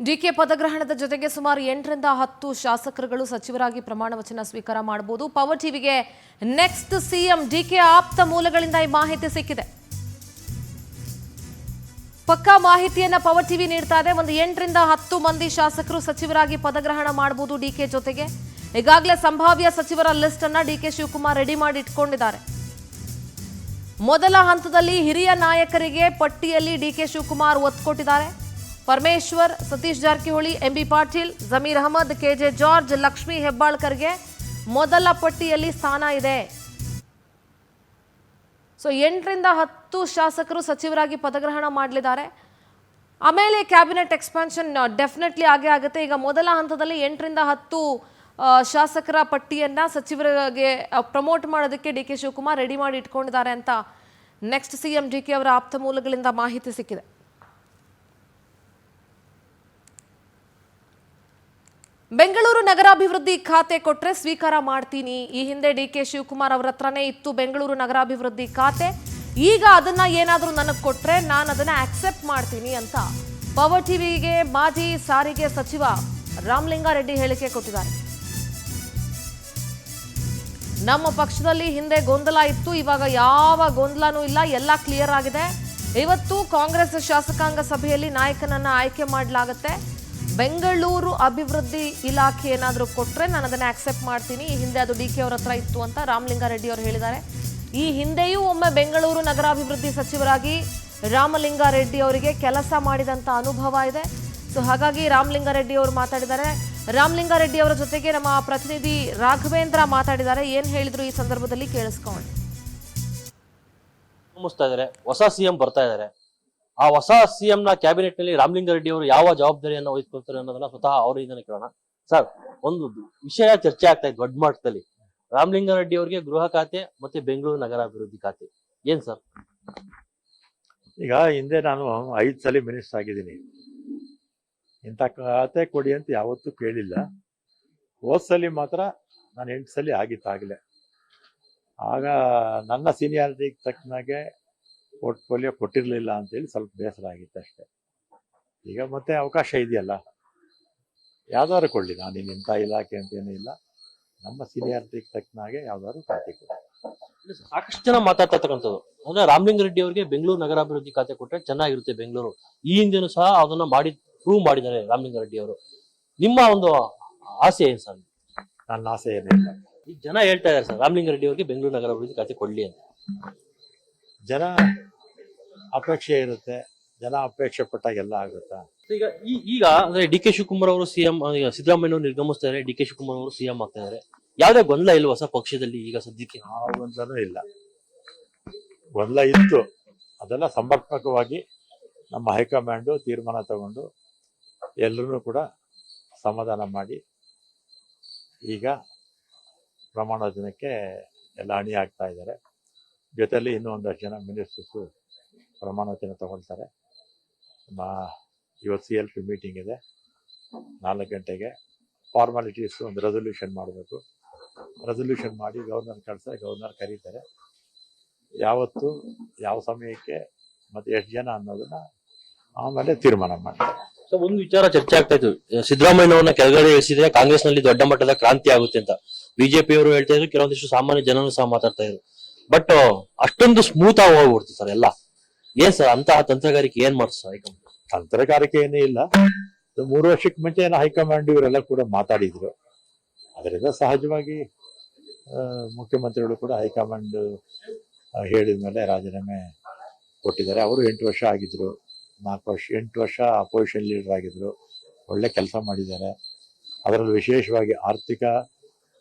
DK ಪದಗ್ರಹಣದ ಜೊತೆಗೆ ಸುಮಾರು 8ರಿಂದ 10 ಶಾಸಕರುಗಳು ಸಚಿವರಾಗಿ ಪ್ರಮಾಣ ವಚನ ಸ್ವೀಕಾರ ಮಾಡಬಹುದು. ಪವರ್ ಟಿವಿಗೆ ನೆಕ್ಸ್ಟ್ ಸಿಎಂ ಡಿಕೆ ಆಪ್ತ ಮೂಲಗಳಿಂದ ಈ ಮಾಹಿತಿ ಸಿಕ್ಕಿದೆ. ಪಕ್ಕಾ ಮಾಹಿತಿಯನ್ನ ಪವರ್ ಟಿವಿ ನೀಡ್ತಾ ಇದೆ. ಒಂದು 8ರಿಂದ 10 ಮಂದಿ ಶಾಸಕರು ಸಚಿವರಾಗಿ ಪದಗ್ರಹಣ ಮಾಡಬಹುದು ಡಿಕೆ ಜೊತೆಗೆ. ಈಗಾಗಲೇ ಸಂಭಾವ್ಯ ಸಚಿವರ ಲಿಸ್ಟ್ ಅನ್ನ ಡಿಕೆ ಶಿವಕುಮಾರ್ ರೆಡಿ ಮಾಡಿ ಇಟ್ಕೊಂಡಿದ್ದಾರೆ. ಮೊದಲ ಹಂತದಲ್ಲಿ ಹಿರಿಯ ನಾಯಕರಿಗೆ ಪಟ್ಟಿಯಲ್ಲಿ ಡಿಕೆ ಶಿವಕುಮಾರ್ ಒತ್ತು ಕೊಟ್ಟಿದ್ದಾರೆ. ಪರಮೇಶ್ವರ್, ಸತೀಶ್ ಜಾರಕಿಹೊಳಿ, ಎಂಬಿ ಪಾಟೀಲ್, ಜಮೀರ್ ಅಹಮದ್, ಕೆಜೆ ಜಾರ್ಜ್, ಲಕ್ಷ್ಮೀ ಹೆಬ್ಬಾಳ್ಕರ್ಗೆ ಮೊದಲ ಪಟ್ಟಿಯಲ್ಲಿ ಸ್ಥಾನ ಇದೆ. ಸೊ 8ರಿಂದ 10 ಶಾಸಕರು ಸಚಿವರಾಗಿ ಪದಗ್ರಹಣ ಮಾಡಲಿದ್ದಾರೆ. ಆಮೇಲೆ ಕ್ಯಾಬಿನೆಟ್ ಎಕ್ಸ್ಪಾನ್ಷನ್ ಡೆಫಿನೆಟ್ಲಿ ಆಗೇ ಆಗುತ್ತೆ. ಈಗ ಮೊದಲ ಹಂತದಲ್ಲಿ 8ರಿಂದ 10 ಶಾಸಕರ ಪಟ್ಟಿಯನ್ನ ಸಚಿವರಿಗೆ ಪ್ರಮೋಟ್ ಮಾಡೋದಕ್ಕೆ ಡಿಕೆ ಶಿವಕುಮಾರ್ ರೆಡಿ ಮಾಡಿ ಇಟ್ಕೊಂಡಿದ್ದಾರೆ ಅಂತ ನೆಕ್ಸ್ಟ್ ಸಿಎಂ ಡಿಕೆ ಅವರ ಆಪ್ತ ಮೂಲಗಳಿಂದ ಮಾಹಿತಿ ಸಿಕ್ಕಿದೆ. ಬೆಂಗಳೂರು ನಗರಾಭಿವೃದ್ಧಿ ಖಾತೆ ಕೊಟ್ರೆ ಸ್ವೀಕಾರ ಮಾಡ್ತೀನಿ. ಈ ಹಿಂದೆ ಡಿಕೆ ಶಿವಕುಮಾರ್ ಅವರ ಹತ್ರನೇ ಇತ್ತು ಬೆಂಗಳೂರು ನಗರಾಭಿವೃದ್ಧಿ ಖಾತೆ. ಈಗ ಅದನ್ನ ಏನಾದರೂ ನನಗೆ ಕೊಟ್ರೆ ನಾನು ಅದನ್ನ ಆಕ್ಸೆಪ್ಟ್ ಮಾಡ್ತೀನಿ ಅಂತ ಪವರ್ ಟಿವಿಗೆ ಮಾಜಿ ಸಾರಿಗೆ ಸಚಿವ ರಾಮಲಿಂಗಾರೆಡ್ಡಿ ಹೇಳಿಕೆ ಕೊಟ್ಟಿದ್ದಾರೆ. ನಮ್ಮ ಪಕ್ಷದಲ್ಲಿ ಹಿಂದೆ ಗೊಂದಲ ಇತ್ತು, ಇವಾಗ ಯಾವ ಗೊಂದಲನೂ ಇಲ್ಲ, ಎಲ್ಲ ಕ್ಲಿಯರ್ ಆಗಿದೆ. ಇವತ್ತು ಕಾಂಗ್ರೆಸ್ ಶಾಸಕಾಂಗ ಸಭೆಯಲ್ಲಿ ನಾಯಕನನ್ನ ಆಯ್ಕೆ ಮಾಡಲಾಗುತ್ತೆ. ಬೆಂಗಳೂರು ಅಭಿವೃದ್ಧಿ ಇಲಾಖೆ ಏನಾದರೂ ಕೊಟ್ಟರೆ ನಾನು ಅದನ್ನು ಆಕ್ಸೆಪ್ಟ್ ಮಾಡ್ತೀನಿ. ಈ ಹಿಂದೆ ಅದು ಡಿಕೆ ಅವರ ಹತ್ರ ಇತ್ತು ಅಂತ ರಾಮಲಿಂಗಾರೆಡ್ಡಿ ಅವರು ಹೇಳಿದ್ದಾರೆ. ಈ ಹಿಂದೆಯೂ ಒಮ್ಮೆ ಬೆಂಗಳೂರು ನಗರಾಭಿವೃದ್ಧಿ ಸಚಿವರಾಗಿ ರಾಮಲಿಂಗಾರೆಡ್ಡಿ ಅವರಿಗೆ ಕೆಲಸ ಮಾಡಿದಂಥ ಅನುಭವ ಇದೆ. ಸೊ ಹಾಗಾಗಿ ರಾಮಲಿಂಗಾರೆಡ್ಡಿ ಅವರು ಮಾತಾಡಿದ್ದಾರೆ. ರಾಮಲಿಂಗಾರೆಡ್ಡಿ ಅವರ ಜೊತೆಗೆ ನಮ್ಮ ಪ್ರತಿನಿಧಿ ರಾಘವೇಂದ್ರ ಮಾತಾಡಿದ್ದಾರೆ. ಏನು ಹೇಳಿದ್ರು ಈ ಸಂದರ್ಭದಲ್ಲಿ ಕೇಳಿಸ್ಕೊಂಡು. ಹೊಸ ಸಿಎಂ ಬರ್ತಾ ಇದ್ದಾರೆ. ಆ ಹೊಸ ಸಿಎಂ ನ ಕ್ಯಾಬಿನೆಟ್ ನಲ್ಲಿ ರಾಮಲಿಂಗಾರೆಡ್ಡಿ ಅವರು ಯಾವ ಜವಾಬ್ದಾರಿಯನ್ನು ವಹಿಸ್ಕೊಳ್ತಾರೆ ಅನ್ನೋದನ್ನ ಸ್ವತಃ ಅವರಿಂದನೇ ಕೇಳೋಣ. ಸರ್, ಒಂದು ವಿಷಯ ಚರ್ಚೆ ಆಗ್ತಾ ಇದೆ ದೊಡ್ಡ ಮಟ್ಟದಲ್ಲಿ. ರಾಮಲಿಂಗಾರೆಡ್ಡಿ ಅವರಿಗೆ ಗೃಹ ಖಾತೆ ಮತ್ತೆ ಬೆಂಗಳೂರು ನಗರಾಭಿವೃದ್ಧಿ ಖಾತೆ. ಏನ್ ಸರ್? ಈಗ ಹಿಂದೆ ನಾನು 5 ಸಲ ಮಿನಿಸ್ಟರ್ ಆಗಿದ್ದೀನಿ. ಇಂಥ ಖಾತೆ ಕೊಡಿ ಅಂತ ಯಾವತ್ತೂ ಕೇಳಿಲ್ಲ. ಹೋದ್ಸಲಿ ಮಾತ್ರ ನಾನು 8 ಸಲ ಆಗಿತ್ತಾಗಲೇ. ಆಗ ನನ್ನ ಸೀನಿಯಾರಿಟಿಗೆ ತಕ್ಕನಾಗೆ ಪೋರ್ಟ್ಫೋಲಿಯೋ ಕೊಟ್ಟಿರಲಿಲ್ಲ ಅಂತೇಳಿ ಸ್ವಲ್ಪ ಬೇಸರ ಆಗಿತ್ತು ಅಷ್ಟೇ. ಈಗ ಮತ್ತೆ ಅವಕಾಶ ಇದೆಯಲ್ಲ, ಯಾವ್ದಾದ್ರು ಕೊಡಲಿ. ನಾನು ಇಂಥ ಇಲಾಖೆ ಅಂತೇನೂ ಇಲ್ಲ, ನಮ್ಮ ಸೀನಿಯಾರಿಟಿಗೆ ತಕ್ಕನಾಗೆ ಯಾವ್ದಾದ್ರು ಖಾತೆ ಕೊಡಿ. ಸಾಕಷ್ಟು ಜನ ಮಾತಾಡ್ತಕ್ಕಂಥದ್ದು ಅಂದ್ರೆ ರಾಮಲಿಂಗಾರೆಡ್ಡಿ ಅವರಿಗೆ ಬೆಂಗಳೂರು ನಗರಾಭಿವೃದ್ಧಿ ಖಾತೆ ಕೊಟ್ಟರೆ ಚೆನ್ನಾಗಿರುತ್ತೆ ಬೆಂಗಳೂರು. ಈ ಹಿಂದೆನೂ ಸಹ ಅದನ್ನ ಮಾಡಿ ಪ್ರೂವ್ ಮಾಡಿದ್ದಾರೆ ರಾಮಲಿಂಗಾರೆಡ್ಡಿ ಅವರು. ನಿಮ್ಮ ಒಂದು ಆಸೆ ಏನ್ ಸರ್? ನನ್ನ ಆಸೆ ಏನಿಲ್ಲ. ಈಗ ಜನ ಹೇಳ್ತಾ ಇದ್ದಾರೆ ಸರ್ ರಾಮಲಿಂಗಾರೆಡ್ಡಿ ಅವರಿಗೆ ಬೆಂಗಳೂರು ನಗರಾಭಿವೃದ್ಧಿ ಖಾತೆ ಕೊಡ್ಲಿ ಅಂತ. ಜನ ಅಪೇಕ್ಷೆ ಇರುತ್ತೆ, ಜನ ಅಪೇಕ್ಷೆ ಪಟ್ಟಾಗ ಎಲ್ಲ ಆಗುತ್ತಾ? ಈಗ ಅಂದ್ರೆ ಡಿ ಕೆ ಶಿವಕುಮಾರ್ ಅವರು ಸಿಎಂ, ಸಿದ್ದರಾಮಯ್ಯ ನಿರ್ಗಮಿಸ್ತಾ ಇದ್ದಾರೆ, ಡಿ ಕೆ ಶಿವಕುಮಾರ್ ಅವರು ಸಿಎಂ ಆಗ್ತಾ ಇದ್ದಾರೆ. ಯಾವ್ದೇ ಗೊಂದಲ ಇಲ್ವಾ ಹೊಸ ಪಕ್ಷದಲ್ಲಿ ಈಗ ಸದ್ಯಕ್ಕೆ? ಯಾವ ಗೊಂದಲನೂ ಇಲ್ಲ. ಗೊಂದಲ ಇತ್ತು, ಅದೆಲ್ಲ ಸಮರ್ಪಕವಾಗಿ ನಮ್ಮ ಹೈಕಮಾಂಡು ತೀರ್ಮಾನ ತಗೊಂಡು ಎಲ್ಲರೂ ಕೂಡ ಸಮಾಧಾನ ಮಾಡಿ ಈಗ ಪ್ರಮಾಣ ವಚನಕ್ಕೆ ಎಲ್ಲ ಅಣಿ ಆಗ್ತಾ ಇದ್ದಾರೆ. ಜೊತೆಯಲ್ಲಿ ಇನ್ನೂ ಒಂದಷ್ಟು ಜನ ಮಿನಿಸ್ಟರ್ಸು ಪ್ರಮಾಣ ವಚನ ತಗೊಳ್ತಾರೆ. ಇವತ್ತು CLP ಮೀಟಿಂಗ್ ಇದೆ 4 ಗಂಟೆಗೆ. ಫಾರ್ಮಾಲಿಟೀಸು ಒಂದು ರೆಸೊಲ್ಯೂಷನ್ ಮಾಡಬೇಕು. ರೆಸೊಲ್ಯೂಷನ್ ಮಾಡಿ ಗವರ್ನರ್ ಕಳಿಸ್ತಾರೆ, ಗವರ್ನರ್ ಕರೀತಾರೆ. ಯಾವತ್ತು ಯಾವ ಸಮಯಕ್ಕೆ ಮತ್ತು ಎಷ್ಟು ಜನ ಅನ್ನೋದನ್ನ ಆಮೇಲೆ ತೀರ್ಮಾನ ಮಾಡ್ತಾರೆ. ಸೊ ಒಂದು ವಿಚಾರ ಚರ್ಚೆ ಆಗ್ತಾ ಇತ್ತು, ಸಿದ್ದರಾಮಯ್ಯನವರನ್ನ ಕೆಳಗಡೆ ಇಳಿಸಿದ್ರೆ ಕಾಂಗ್ರೆಸ್ ನಲ್ಲಿ ದೊಡ್ಡ ಮಟ್ಟದ ಕ್ರಾಂತಿ ಆಗುತ್ತೆ ಅಂತ ಬಿಜೆಪಿ ಅವರು ಹೇಳ್ತಾ ಇದ್ರು. ಕೆಲವೊಂದಿಷ್ಟು ಸಾಮಾನ್ಯ ಜನರು ಸಹ ಮಾತಾಡ್ತಾ ಇದ್ರು. ಬಟ್ ಅಷ್ಟೊಂದು ಸ್ಮೂತ್ ಆಗಿ ಹೋಗ್ಬಿಡ್ತು ಸರ್ ಎಲ್ಲ. ಏನ್ ಸರ್ ಅಂತಹ ತಂತ್ರಗಾರಿಕೆ ಏನ್ ಮಾಡ್ತಾರೆ ಸರ್ ಹೈಕಮಾಂಡ್? ತಂತ್ರಗಾರಿಕೆ ಏನೇ ಇಲ್ಲ. 3 ವರ್ಷಕ್ಕೆ ಮುಂಚೆ ಏನೋ ಹೈಕಮಾಂಡ್ ಇವರೆಲ್ಲ ಕೂಡ ಮಾತಾಡಿದ್ರು. ಅದರಿಂದ ಸಹಜವಾಗಿ ಮುಖ್ಯಮಂತ್ರಿಗಳು ಕೂಡ ಹೈಕಮಾಂಡ್ ಹೇಳಿದ ಮೇಲೆ ರಾಜೀನಾಮೆ ಕೊಟ್ಟಿದ್ದಾರೆ. ಅವರು 8 ವರ್ಷ ಆಗಿದ್ರು, 8 ವರ್ಷ ಅಪೋಸಿಷನ್ ಲೀಡರ್ ಆಗಿದ್ರು, ಒಳ್ಳೆ ಕೆಲಸ ಮಾಡಿದ್ದಾರೆ. ಅದರಲ್ಲಿ ವಿಶೇಷವಾಗಿ ಆರ್ಥಿಕ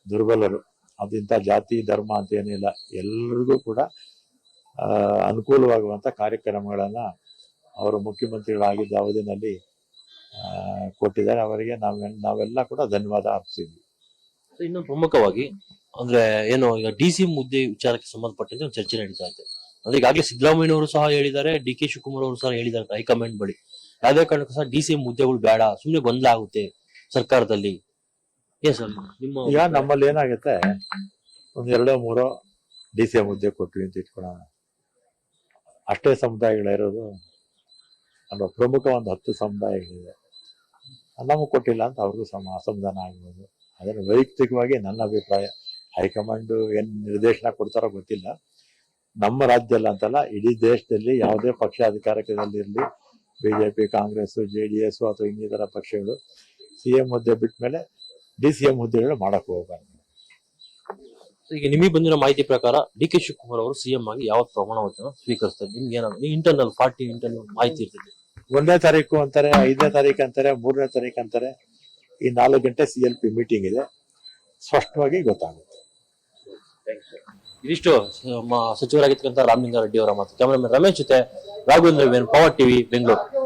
ದುರ್ಬಲರು, ಅದಿಂಥ ಜಾತಿ ಧರ್ಮ ಅಂತ ಏನಿಲ್ಲ, ಎಲ್ಲರಿಗೂ ಕೂಡ ಅನುಕೂಲವಾಗುವಂಥ ಕಾರ್ಯಕ್ರಮಗಳನ್ನು ಅವರು ಮುಖ್ಯಮಂತ್ರಿಗಳಾಗಿದ್ದ ಅವಧಿನಲ್ಲಿ ಕೊಟ್ಟಿದ್ದಾರೆ. ಅವರಿಗೆ ನಾವೆಲ್ಲ ಕೂಡ ಧನ್ಯವಾದ ಅರ್ಪಿಸಿದ್ವಿ. ಇನ್ನು ಪ್ರಮುಖವಾಗಿ ಅಂದ್ರೆ ಏನು, ಈಗ DC ಮುದ್ದೆ ವಿಚಾರಕ್ಕೆ ಸಂಬಂಧಪಟ್ಟಂತೆ ಒಂದು ಚರ್ಚೆ ನಡೀತಾ ಇದೆ. ಅಂದ್ರೆ ಈಗಾಗಲೇ ಸಿದ್ದರಾಮಯ್ಯನವರು ಸಹ ಹೇಳಿದ್ದಾರೆ, ಡಿ ಕೆ ಶಿವಕುಮಾರ್ ಅವರು ಸಹ ಹೇಳಿದ್ದಾರೆ ಹೈಕಮಾಂಡ್ ಬಳಿ, ಯಾವುದೇ ಕಾರಣಕ್ಕೂ ಸಹ DC ಮುದ್ದೆಗಳು ಬೇಡ, ಸುಮ್ಮನೆ ಗೊಂದಲ ಆಗುತ್ತೆ ಸರ್ಕಾರದಲ್ಲಿ. ಏನ್ ಸರ್ ನಿಮ್ಮ? ಈಗ ನಮ್ಮಲ್ಲಿ ಏನಾಗುತ್ತೆ, 1-2-3 DC ಮುದ್ದೆ ಕೊಟ್ವಿ ಅಂತ ಇಟ್ಕೊಳ್ಳೋಣ. ಅಷ್ಟೇ ಸಮುದಾಯಗಳಿರೋದು ಅಲ್ವಾ? ಪ್ರಮುಖ ಒಂದು 10 ಸಮುದಾಯಗಳಿದೆ. ನಮಗೆ ಕೊಟ್ಟಿಲ್ಲ ಅಂತ ಅವ್ರಿಗೂ ಅಸಮಾಧಾನ ಆಗ್ಬೋದು. ಅದನ್ನು ವೈಯಕ್ತಿಕವಾಗಿ ನನ್ನ ಅಭಿಪ್ರಾಯ. ಹೈಕಮಾಂಡ್ ಏನ್ ನಿರ್ದೇಶನ ಕೊಡ್ತಾರೋ ಗೊತ್ತಿಲ್ಲ. ನಮ್ಮ ರಾಜ್ಯದಲ್ಲಿ ಅಂತಲ್ಲ, ಇಡೀ ದೇಶದಲ್ಲಿ ಯಾವುದೇ ಪಕ್ಷ ಅಧಿಕಾರದಲ್ಲಿರಲಿ, ಬಿಜೆಪಿ, ಕಾಂಗ್ರೆಸ್, JDS ಅಥವಾ ಇನ್ನಿತರ ಪಕ್ಷಗಳು CM ಹುದ್ದೆ ಬಿಟ್ಟ ಮೇಲೆ DCM ಹುದ್ದೆಗಳು ಮಾಡಕ್ ಹೋಗಬಾರ್ದು. ಈಗ ನಿಮಗೆ ಬಂದಿರೋ ಮಾಹಿತಿ ಪ್ರಕಾರ DK ಶಿವಕುಮಾರ್ ಅವರು CM ಆಗಿ ಯಾವ ಪ್ರಮಾಣ ವಚನ ಸ್ವೀಕರಿಸ್ತಾರೆ? ನಿಮ್ಗೆ ಏನಾದ್ರು ಇಂಟರ್ನಲ್ ಮಾಹಿತಿ ಇರ್ತದೆ? 1ನೇ ತಾರೀಕು ಅಂತಾರೆ, 5ನೇ ತಾರೀಕು ಅಂತಾರೆ, 3ನೇ ತಾರೀಕು ಅಂತಾರೆ. ಈ 4 ಗಂಟೆ CLP ಮೀಟಿಂಗ್ ಇದೆ, ಸ್ಪಷ್ಟವಾಗಿ ಗೊತ್ತಾಗುತ್ತೆ. ಇದಿಷ್ಟು ಸಚಿವರಾಗಿರ್ತಕ್ಕಂಥ ರಾಮಲಿಂಗಾರೆಡ್ಡಿ ಅವರ ಮಾತು. ಕ್ಯಾಮರಾಮನ್ ರಮೇಶ್ ಜೊತೆ ರಾಘವೇಂದ್ರ, ಪವರ್ ಟಿವಿ, ಬೆಂಗಳೂರು.